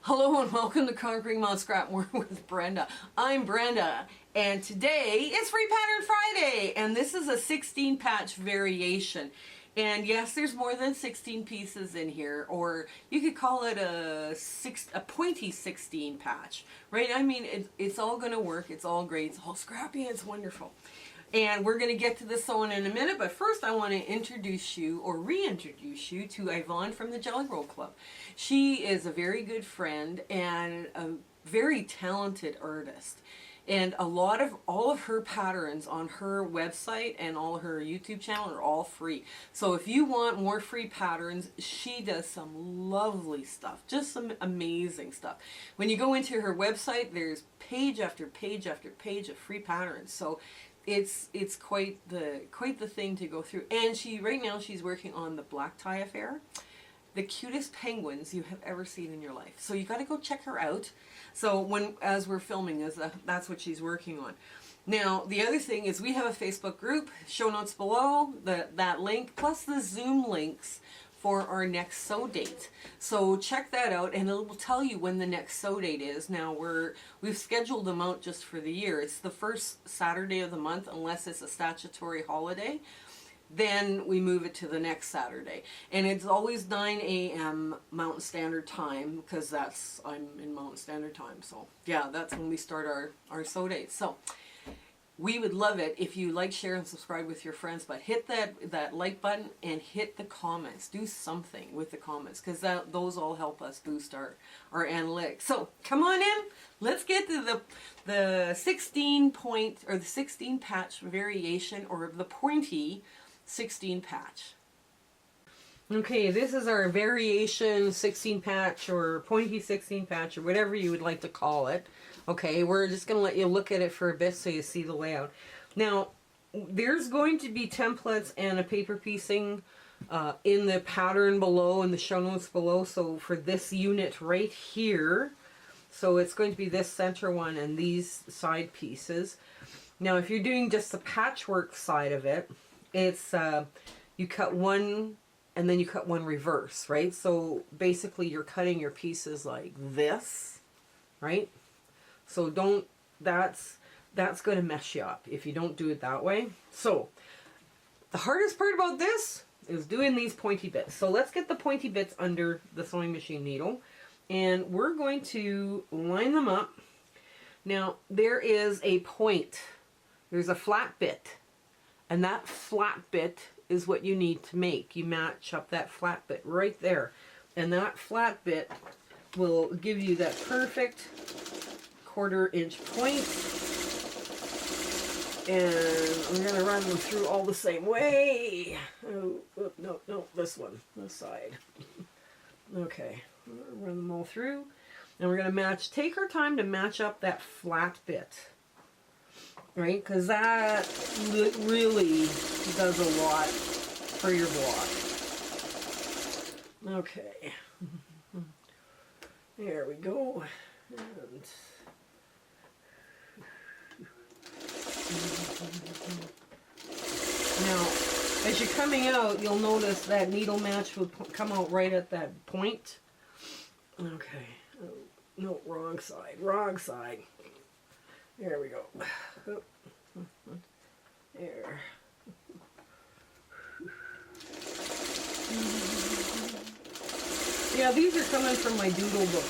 Hello and welcome to Conquering Mount Scrapmore with Brenda. I'm Brenda and today is Free Pattern Friday and this is a 16 patch variation. And yes, there's more than 16 pieces in here, or you could call it a pointy 16 patch, right? I mean, it's all going to work. It's all great. It's all scrappy. It's wonderful. And we're going to get to the sewing in a minute, but first I want to introduce you or reintroduce you to Ivonne from the Jelly Roll Club. She is a very good friend and a very talented artist. And all of her patterns on her website and all her YouTube channel are all free. So if you want more free patterns, she does some lovely stuff, just some amazing stuff. When you go into her website, there's page after page after page of free patterns. So it's quite the thing to go through. And right now she's working on the black tie affair. The cutest penguins you have ever seen in your life. So you got to go check her out. So as we're filming this, that's what she's working on. Now the other thing is we have a Facebook group. Show notes below, that link plus the Zoom links for our next sew date. So check that out and it will tell you when the next sew date is. Now we've scheduled them out just for the year. It's the first Saturday of the month unless it's a statutory holiday. Then we move it to the next Saturday. And it's always 9 a.m. Mountain Standard Time because I'm in Mountain Standard Time. So yeah, that's when we start our sew dates. So we would love it if you like, share, and subscribe with your friends, but hit that like button and hit the comments. Do something with the comments because those all help us boost our analytics. So come on in. Let's get to the 16 point or the 16 patch variation or the pointy 16 patch. Okay, this is our variation 16 patch or pointy 16 patch or whatever you would like to call it. Okay, we're just going to let you look at it for a bit so you see the layout. Now, there's going to be templates and a paper piecing in the pattern below, in the show notes below. So for this unit right here, so it's going to be this center one and these side pieces. Now, if you're doing just the patchwork side of it, it's you cut one and then you cut one reverse, right? So basically you're cutting your pieces like this, right? So that's going to mess you up if you don't do it that way. So the hardest part about this is doing these pointy bits. So let's get the pointy bits under the sewing machine needle and we're going to line them up. Now there is a point, there's a flat bit, and that flat bit is what you need to make. You match up that flat bit right there. And that flat bit will give you that perfect 1/4 inch point. And I'm going to run them through all the same way. Oh, no, this one, this side. Okay, run them all through. And we're going to take our time to match up that flat bit. Right, because that really does a lot for your block. Okay, there we go. And now, as you're coming out, you'll notice that needle match will come out right at that point. Okay, oh, no, wrong side, wrong side. There we go. There. Yeah, these are coming from my doodle book.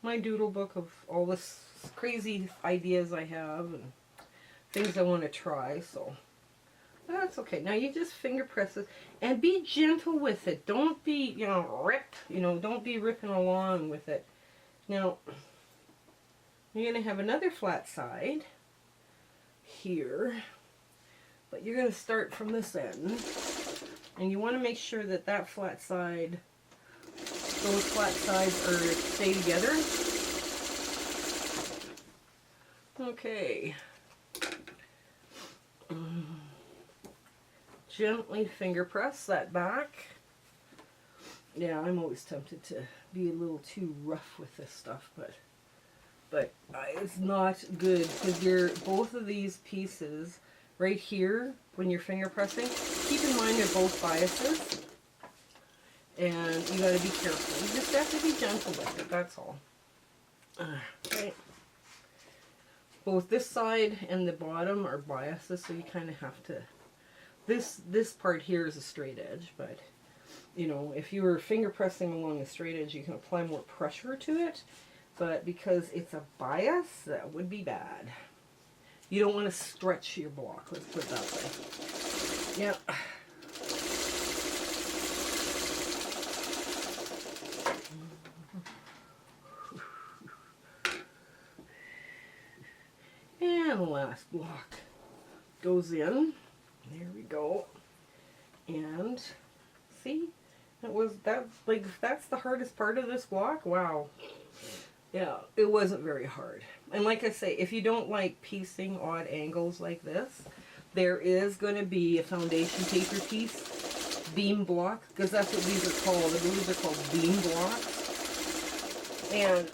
My doodle book of all this crazy ideas I have and things I want to try, so that's okay. Now you just finger press it and be gentle with it. Don't be, don't be ripping along with it. Now you're going to have another flat side here, but you're going to start from this end, and you want to make sure that that flat side, those flat sides stay together. Okay. Gently finger press that back. Yeah, I'm always tempted to be a little too rough with this stuff, but it's not good because both of these pieces right here, when you're finger pressing, keep in mind they're both biases. And you got to be careful. You just have to be gentle with it, that's all. Okay. Both this side and the bottom are biases, so you kind of have to... This part here is a straight edge, but, you know, if you were finger pressing along a straight edge, you can apply more pressure to it. But because it's a bias, that would be bad. You don't want to stretch your block, let's put it that way. Yep. And the last block goes in. There we go. And see, that's the hardest part of this block. Wow. Yeah, it wasn't very hard. And like I say, if you don't like piecing odd angles like this, there is going to be a foundation paper piece, beam block, because that's what these are called. I believe they're called beam blocks. And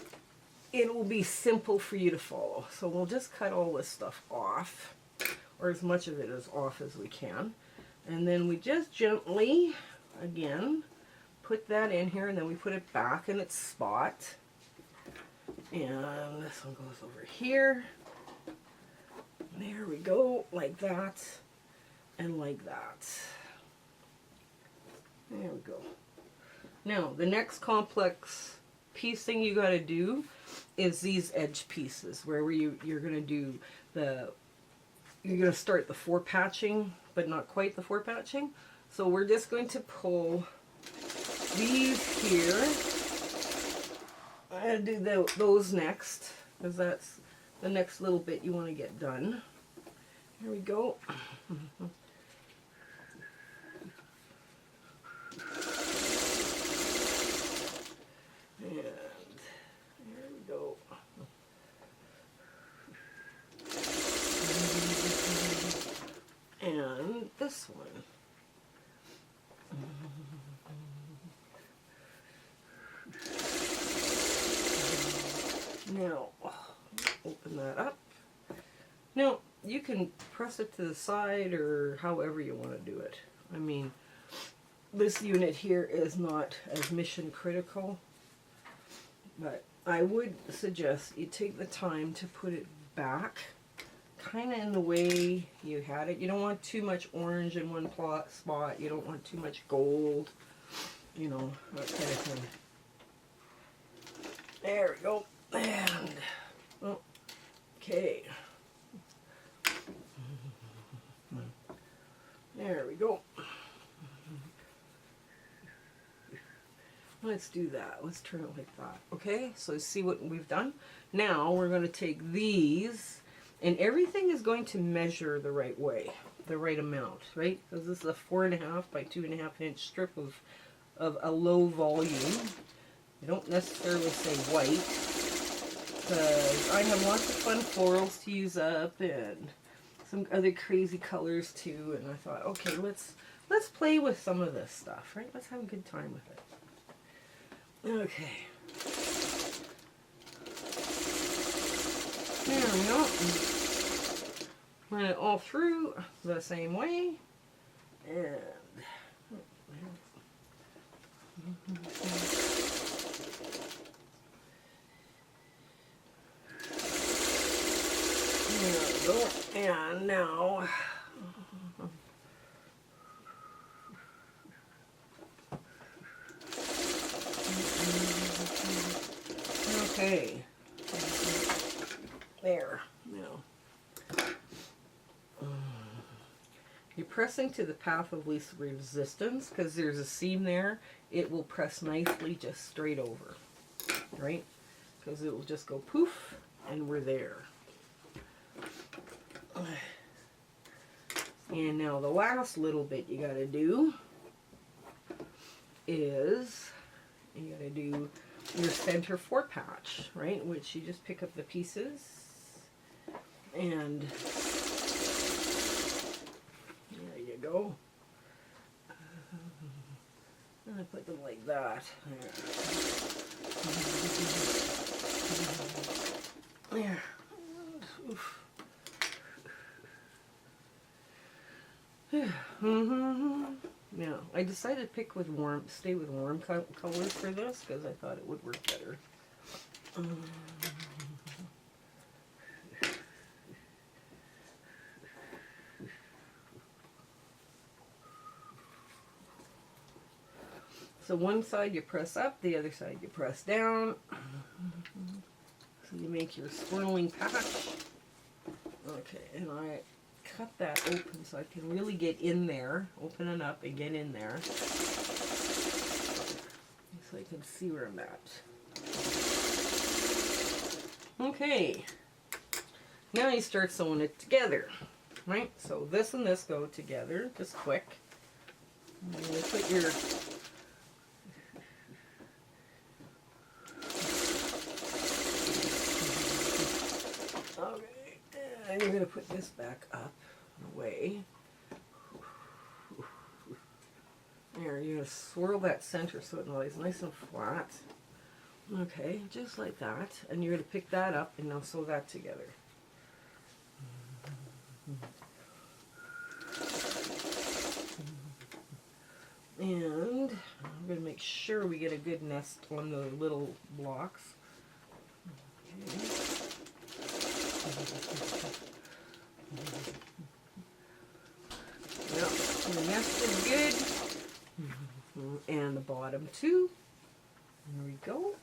it will be simple for you to follow. So we'll just cut all this stuff off, or as much of it as off as we can. And then we just gently, again, put that in here, and then we put it back in its spot. And this one goes over here. There we go, like that, and like that. There we go. Now, the next complex piecing you got to do is these edge pieces, where you're going to do you're going to start the four patching, but not quite the four patching. So we're just going to pull these here. I'm going to do those next, because that's the next little bit you want to get done. Here we go. And there we go. And this one. Now, open that up. Now, you can press it to the side or however you want to do it. I mean, this unit here is not as mission critical, but I would suggest you take the time to put it back kind of in the way you had it. You don't want too much orange in one spot. You don't want too much gold, you know, that kind of thing. There we go. And, okay. There we go. Let's do that. Let's turn it like that. Okay, so see what we've done? Now we're going to take these, and everything is going to measure the right way, the right amount, right? Because this is a 4.5 by 2.5 inch strip of a low volume. You don't necessarily say white, because I have lots of fun florals to use up and some other crazy colors too, and I thought, okay, let's play with some of this stuff, right? Let's have a good time with it. Okay. There we go. Run it all through the same way. And there we go. And now okay. There. Now. You're pressing to the path of least resistance, because there's a seam there. It will press nicely just straight over, right? Because it will just go poof, and we're there. And now the last little bit you got to do is you got to do your center four patch, right? Which you just pick up the pieces and there you go. And I put them like that. There. Oof. Now, I decided to pick with stay with warm colors for this because I thought it would work better. So one side you press up, the other side you press down. So you make your swirling patch. Okay, and I cut that open so I can really get in there. Open it up and get in there. So I can see where I'm at. Okay. Now you start sewing it together. Right? So this and this go together, just quick. And you put your and you're going to put this back up and away. There, you're going to swirl that center so it lays nice and flat. Okay, just like that. And you're going to pick that up and now sew that together. And I'm going to make sure we get a good nest on the little blocks. Okay. Yep, the nest is good. And the bottom too. There we go.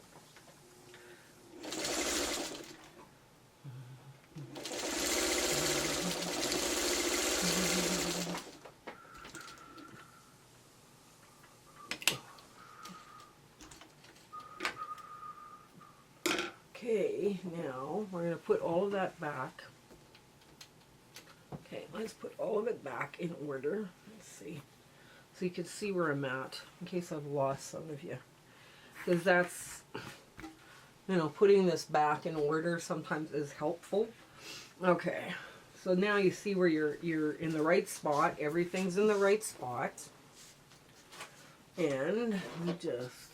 Okay, now we're going to put all of that back. Okay, let's put all of it back in order. Let's see. So you can see where I'm at, in case I've lost some of you. Because that's, you know, putting this back in order sometimes is helpful. Okay, so now you see where you're in the right spot. Everything's in the right spot. And we just...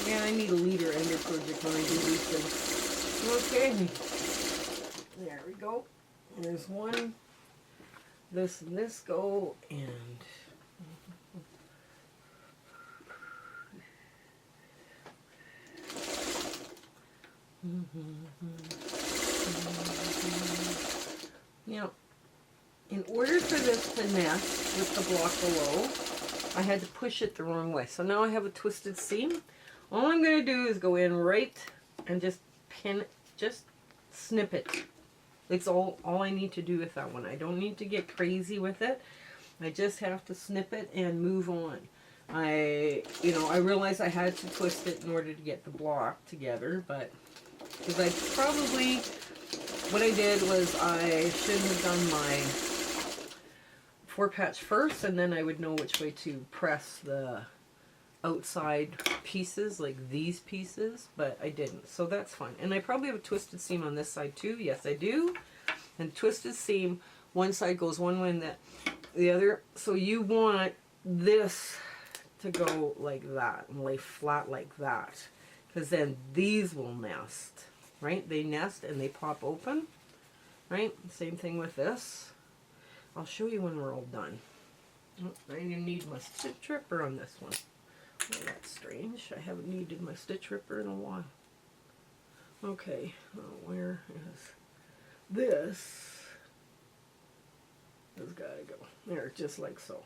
Yeah, I need a leader ender project when I do these things. Okay. There we go. There's one. This and this go, and now, in order for this to nest with the block below, I had to push it the wrong way. So now I have a twisted seam. All I'm going to do is go in right and just pin it, just snip it. It's all I need to do with that one. I don't need to get crazy with it. I just have to snip it and move on. I realized I had to twist it in order to get the block together, but because what I did was I should have done my 4-patch first, and then I would know which way to press the outside pieces, like these pieces, but I didn't, so that's fine. And I probably have a twisted seam on this side too. Yes, I do. And twisted seam, one side goes one way and the other. So you want this to go like that and lay flat like that, because then these will nest, right? They nest and they pop open, right? Same thing with this. I'll show you when we're all done. Oh, I need my stitch ripper on this one. Oh, that's strange. I haven't needed my stitch ripper in a while. Okay, where is this? This gotta go. There, just like so.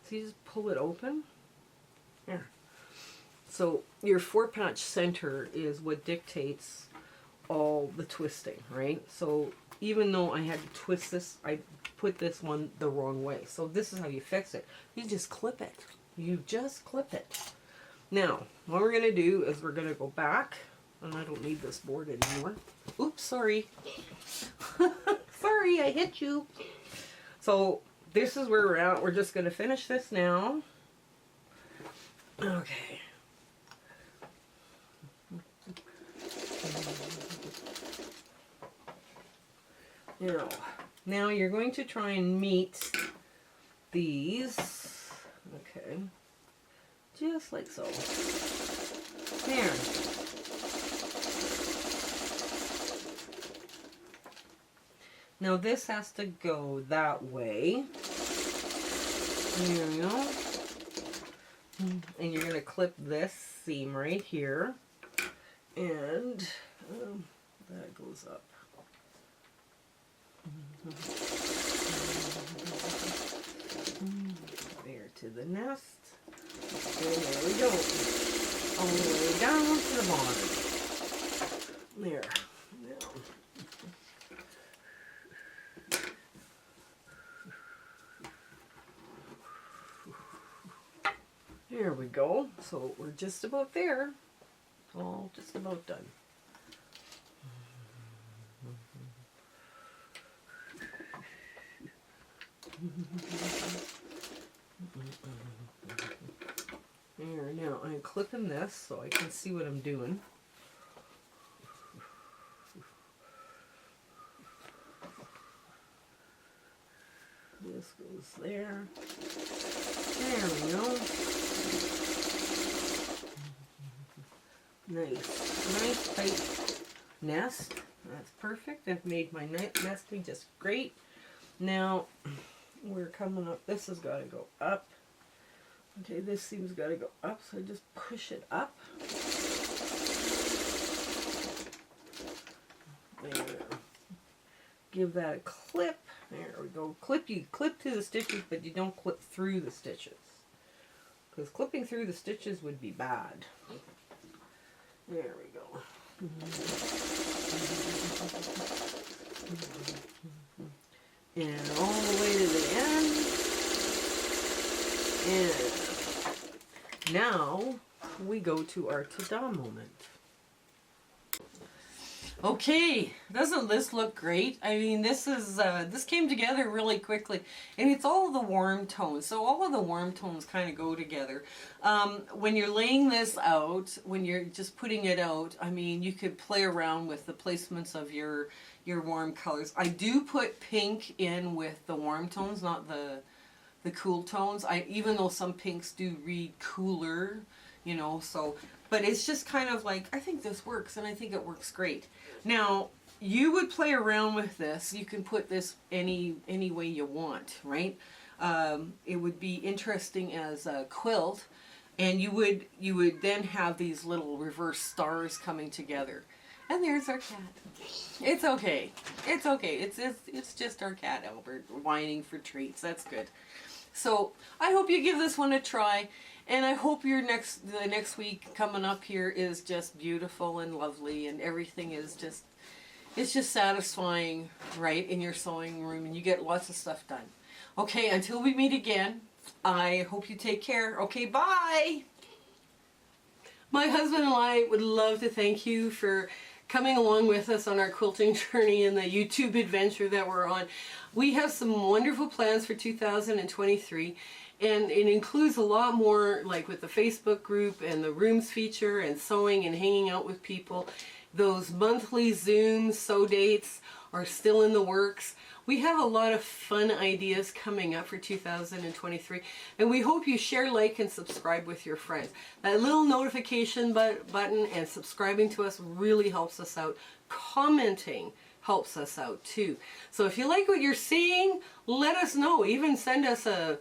So you just pull it open. There. So your 4-patch center is what dictates all the twisting, right? So even though I had to twist this, I put this one the wrong way. So this is how you fix it. You just clip it. You just clip it. Now, what we're going to do is we're going to go back, and I don't need this board anymore. Oops, sorry. Sorry, I hit you. So, this is where we're at. We're just going to finish this now. Okay. Now you're going to try and meet these. Okay. Just like so. There. Now this has to go that way. There we go. And you're going to clip this seam right here. And that goes up. There to the nest. And there we go. All the way down to the bottom. There. Now. There we go. So we're just about there. All just about done. There, now I'm clipping this so I can see what I'm doing. This goes there. There we go. Nice tight nest. That's perfect. I've made my nesting just great. Now we're coming up. This has got to go up. Okay, this seam's got to go up, so I just push it up. There. Give that a clip. There we go. You clip to the stitches, but you don't clip through the stitches, because clipping through the stitches would be bad. There we go. And all the way to the end. And now we go to our ta-da moment. Okay, doesn't this look great? I mean, this came together really quickly, and it's all of the warm tones. So all of the warm tones kind of go together. When you're laying this out, when you're just putting it out, I mean, you could play around with the placements of your warm colors. I do put pink in with the warm tones, not the cool tones. Even though some pinks do read cooler, you know, so. But it's just kind of like, I think this works, and I think it works great. Now, you would play around with this. You can put this any way you want, right? It would be interesting as a quilt, and you would then have these little reverse stars coming together. And there's our cat. It's okay. It's okay. It's just our cat, Albert, whining for treats. That's good. So I hope you give this one a try, and I hope the next week coming up here is just beautiful and lovely, and everything is just, it's just satisfying, right, in your sewing room, and you get lots of stuff done. Okay, until we meet again, I hope you take care. Okay, bye. My husband and I would love to thank you for coming along with us on our quilting journey and the YouTube adventure that we're on. We have some wonderful plans for 2023, and it includes a lot more, like with the Facebook group and the rooms feature and sewing and hanging out with people. Those monthly Zoom sew dates are still in the works. We have a lot of fun ideas coming up for 2023, and we hope you share, like, and subscribe with your friends. That little notification button and subscribing to us really helps us out. Commenting helps us out too. So if you like what you're seeing, let us know. Even send us a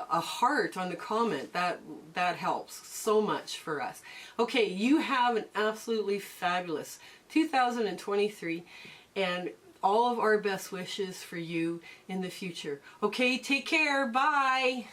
heart on the comment. That helps so much for us. Okay, you have an absolutely fabulous 2023, and all of our best wishes for you in the future. Okay, take care. Bye.